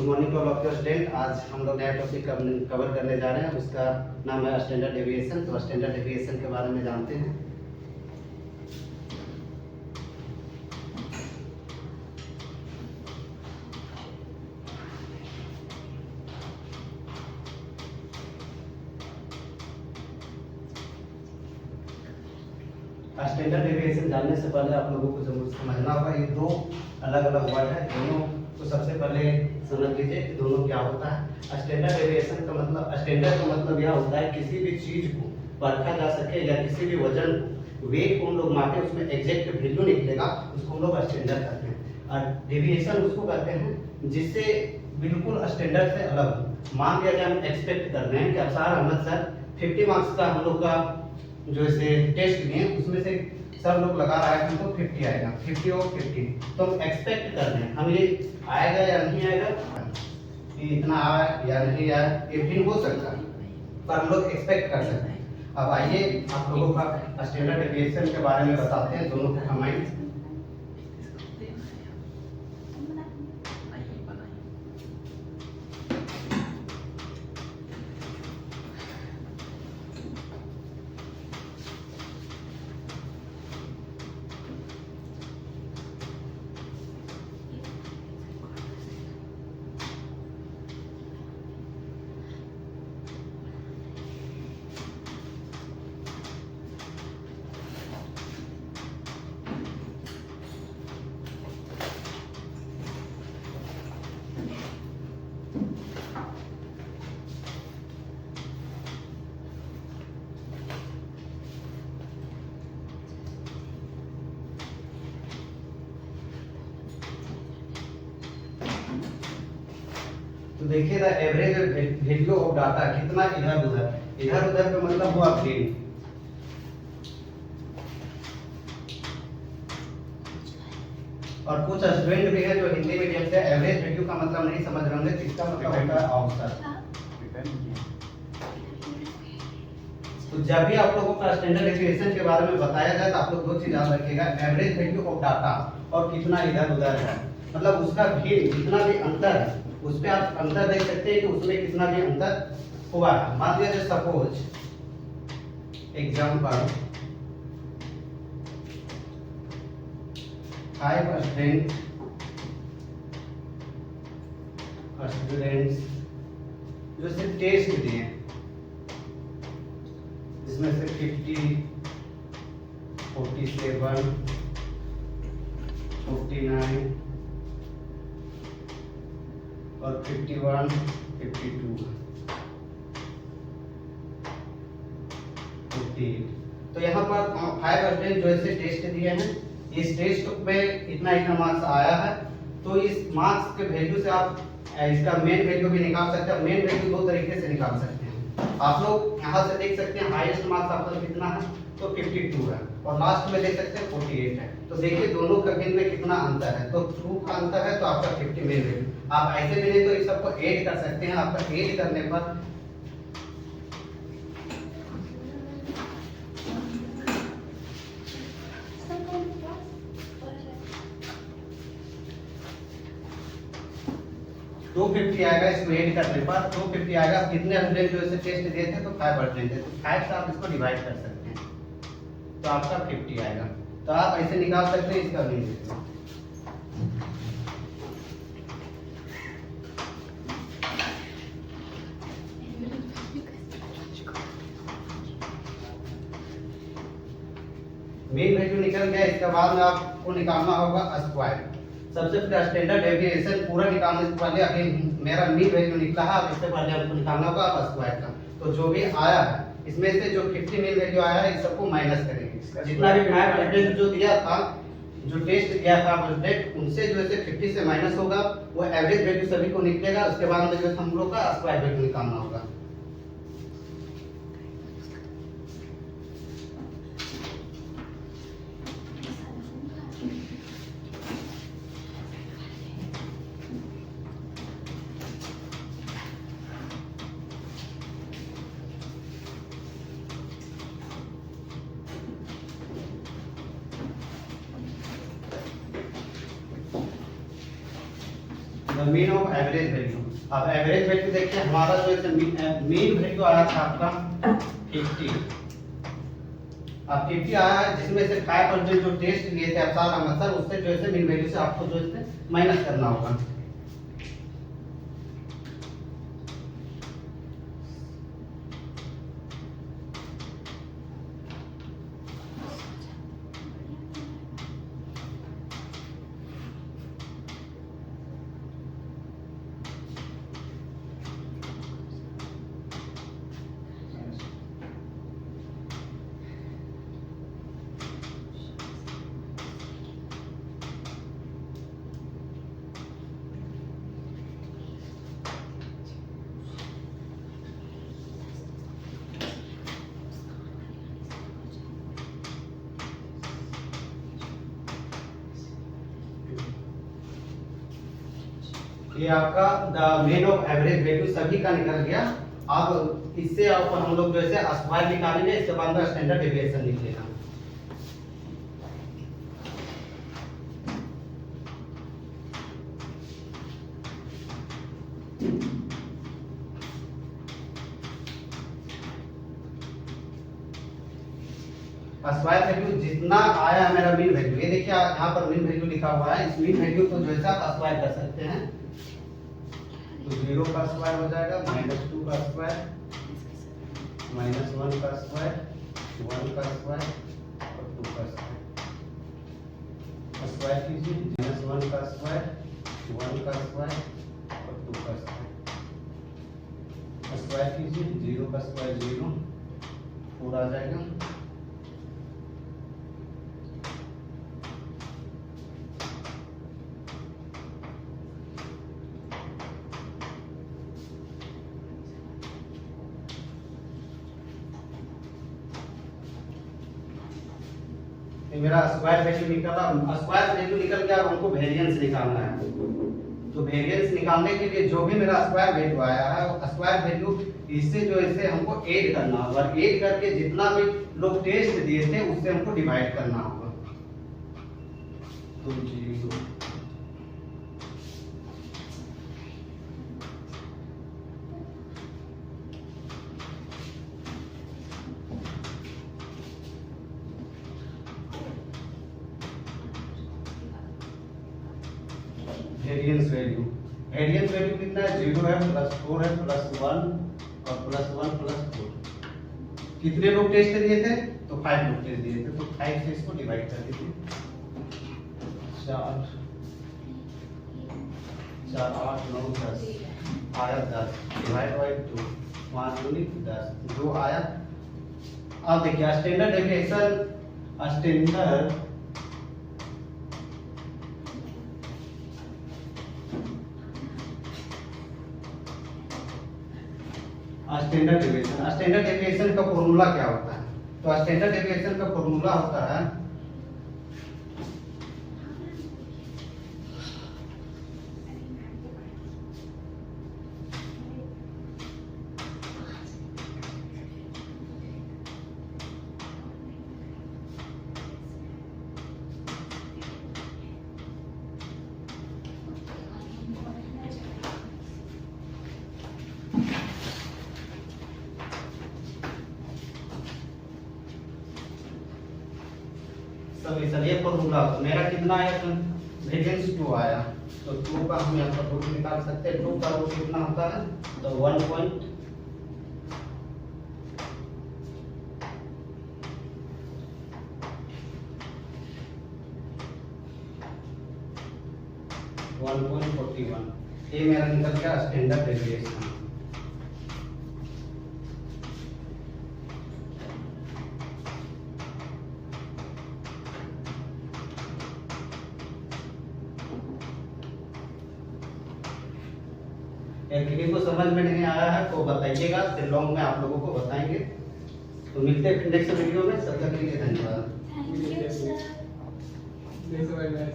Morning to all of your student. आज हम लोग नया टॉपिक कवर करने जा रहे हैं, उसका नाम है स्टैंडर्ड डेविएशन। तो स्टैंडर्ड डेविएशन के बारे में जानते हैं। स्टैंडर्ड डेविएशन जानने से पहले आप लोगों को जरूर समझना होगा, ये दो अलग अलग वर्ड है। दोनों तो सबसे पहले समझ लीजिए कि दोनों क्या होता है। स्टैंडर्ड डेविएशन का मतलब, स्टैंडर्ड का मतलब यह होता है किसी भी चीज को परखा जा सके या किसी भी वजन को, वेट को हम लोग मापे, उसमें एग्जैक्ट वैल्यू निकलेगा, उसको हम लोग स्टैंडर्ड कहते हैं। और डेविएशन उसको कहते हैं जिससे बिल्कुल स्टैंडर्ड से अलग हो। मान लिया जाए हम एक्सपेक्ट कर रहे हैं कि अफसार अहमद सर 50 मार्क्स का हम लोग का जो इसे टेस्ट लिए, उसमें से सब लोग लगा रहा है कि हमको 50 आएगा, 50 और 50, तो हम एक्सपेक्ट कर रहे हैं हम ये आएगा या नहीं आएगा, कि इतना आया या नहीं आया, ये भी हो सकता है, पर हम लोग एक्सपेक्ट कर सकते हैं। अब आइए आप लोगों का स्टैंडर्ड डेविएशन के बारे में बताते हैं, दोनों को कंबाइन। तो देखिए the average value of data, कितना इधर उधर का मतलब हुआ गेन। और कुछ स्टूडेंट भी है जो हिंदी मीडियम से एवरेज वैल्यू का मतलब नहीं समझ रहे होंगे, इसका मतलब होता है औसत। तो जब भी आप लोगों का स्टैंडर्ड डेविएशन के बारे में बताया जाए तो आप लोग दो चीज याद रखिएगा, एवरेज वैल्यू ऑफ डाटा और कितना इधर उधर है, मतलब उसका भी जितना भी अंतर है उस पे आप अंतर देख सकते हैं कि उसमें कितना भी अंतर हुआ है। मान लीजिए सपोज एग्जांपल 5 स्टूडेंट्स जो सिर्फ टेस्ट दिए, जिसमें से 50, 47, 49 और 51, 52, 48। तो यहाँ पर 5 स्टूडेंट जो ऐसे टेस्ट दिए हैं, इस टेस्ट पे इतना मार्क्स आया है, तो इस मार्क्स के वैल्यू से आप इसका मेन वैल्यू भी निकाल सकते हैं। मेन वैल्यू दो तरीके से निकाल सकते हैं। आप लोग यहाँ से देख सकते हैं हाईएस्ट मार्क्स आपका कितना है, तो 52 है, और लास्ट में देख सकते हैं 48 है। तो देखिए दोनों का गिन में कितना अंतर है, तो 2 का अंतर है, तो आपका 50 मेन वैल्यू। आप ऐसे भी नहीं तो इस सबको ऐड कर सकते हैं। आपका ऐड करने पर तो 50 आएगा, इसको ऐड करने पर 250 आएगा। कितने स्टूडेंट जो इसे टेस्ट दिए थे, तो 5 स्टूडेंट थे, तो 5 से आप इसको डिवाइड कर सकते हैं, तो आपका 50 आएगा। तो आप ऐसे निकाल सकते हैं इसका मेन वैल्यू। मेन वैल्यू निकल गया, इसके बाद में आपको निकालना होगा स्क्वायर। सबसे पहले स्टैंडर्ड डेविएशन पूरा निकालने से पहले अभी मेरा मीन वैल्यू निकला है, अब इससे पहले आपको निकालना होगा स्क्वायर का। तो जो भी आया है इसमें से जो 50 मीन वैल्यू आया है, इस सबको माइनस करेंगे। जितना भी 5 स्टूडेंट जो दिया था, जो टेस्ट दिया था स्टूडेंट, उनसे जो है 50 से माइनस होगा, वो एवरेज वैल्यू सभी को निकलेगा। उसके बाद में जो हम लोग का स्क्वायर वैल्यू निकालना होगा। The mean of average value. अब एवरेज वैल्यू देखिए हमारा जो है मीन वैल्यू आया था आपका 50। अब 50 आया है, जिसमें से 5% जो टेस्ट लिए थे अफसार अहमद सर, उससे जो है मीन वैल्यू से आपको जो है माइनस करना होगा। ये आपका the mean of average value सभी का निकल गया। अब इससे आप हम लोग जो है स्क्वायर निकालेंगे, इसके बाद में स्टैंडर्ड डेविएशन निकलेगा। स्क्वायर वैल्यू जितना आया है मेरा मीन वैल्यू, ये देखिए यहाँ पर मीन वैल्यू लिखा हुआ है, इस मीन वैल्यू को जो है आप स्क्वायर कर सकते हैं। तो 0 का स्क्वायर हो जाएगा, -2 का स्क्वायर, -1 का स्क्वायर, 1 का स्क्वायर और 2 का स्क्वायर। स्क्वायर कीजिए, -1 का स्क्वायर, 1 का स्क्वायर और 2 का स्क्वायर। स्क्वायर कीजिए, 0 का स्क्वायर 0, 4 आ जाएगा। मेरा स्क्वायर वैल्यू निकला, स्क्वायर वैल्यू निकल गया। अब हमको वेरिएंस निकालना है। तो वेरिएंस निकालने के लिए जो भी मेरा स्क्वायर वैल्यू आया है, वो स्क्वायर वैल्यू इससे जो इसे हमको ऐड करना होगा। ऐड करके जितना भी लोग टेस्ट दिए थे उससे हमको डिवाइड करना होगा। तो 0 वेरिएंस वैल्यू, वेरिएंस वैल्यू कितना है? 0 है, +4 है, +1 और +1 +4। कितने लोग टेस्ट दिए थे? तो 5 लोग टेस्ट दिए थे। तो 5 से इसको डिवाइड कर दीजिए। 4 4 8 9 10 आया 10 डिवाइड बाय 2, 5 दूनी 10, 2 आया। अब देखिए standard deviation, standard standard deviation, standard deviation का फॉर्मूला क्या होता है? तो स्टैंडर्ड डेविएशन का फॉर्मूला होता है सर ये फॉर्मूला मेरा कितना आया? वेरिएंस 2 आया। तो 2 का हम यहाँ पर रूट निकाल सकते हैं। 2 का रूट कितना होता है? तो 1.1 1.41। ये मेरा निकल गया स्टैंडर्ड डेविएशन। किसी को समझ में नहीं आया है तो बताइएगा, फिर लॉन्ग में आप लोगों को बताएंगे। तो मिलते हैं नेक्स्ट वीडियो में, तब तक के लिए धन्यवाद।